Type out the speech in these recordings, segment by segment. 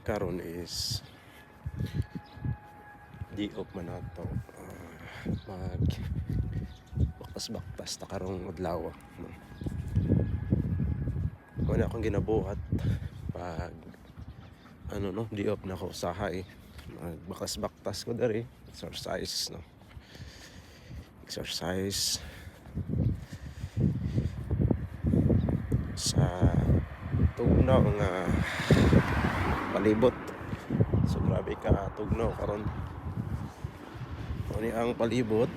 karon is di op man ato mag baktas ta karong adlaw. Wala akong ginabuhat pag di op na ko usahay, magbakas-baktas ko dari, exercise sa tugnaw nga palibot. So grabe ka tugnaw karon. Ani ang palibot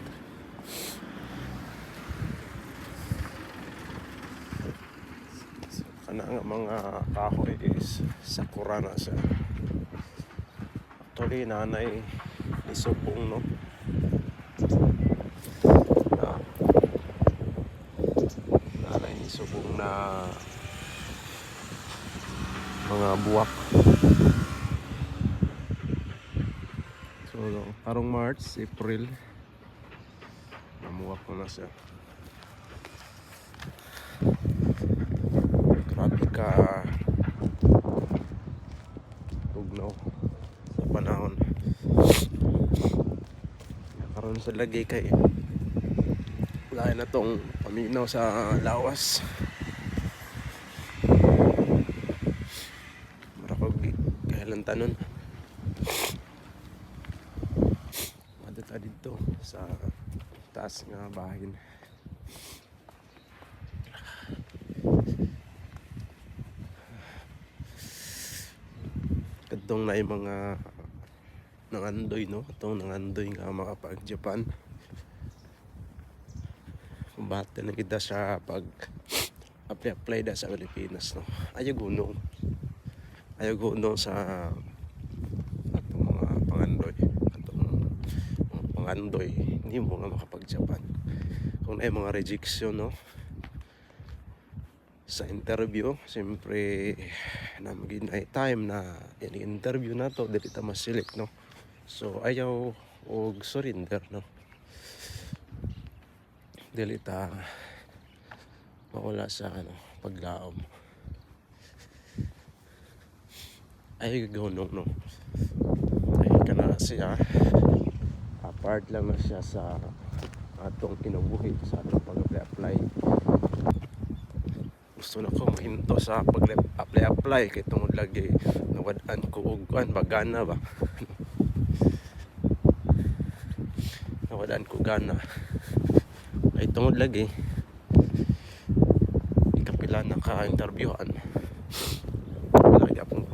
kana nga mga kahoy is sakura na siya. Actually nanay isupong nanay isupong na mga buwak. So karong March, April namuwak ko na siya. Grabe ka tugnaw sa panahon. Karon sa lagi kay wala na tong paminaw sa lawas. Marakog kahalantanon. Madata dito sa taas nga bahin. Kadtong na yung mga nangandoy itong nangandoy nga makapag Japan. Kumbate na kita siya pag apply da sa Pilipinas ayaw gunong sa atong mga pangandoy hindi mo nga makapag Japan kung ay mga rejection sa interview. Siyempre na maginay time na ini-interview na to dili ta ma-select so ayaw og surrender dili ta mawala sa paglaom. Ay gunong ay kana siya apart lang na siya sa atong kinabuhi sa atong pag-apply. Gusto na ko mahinto sa pag-apply kay tungod lagi nawad-an ko og bagana ba. Nawad-an ko gana ay tungod lagi ikapila na ka interviewhan. Wala gyapon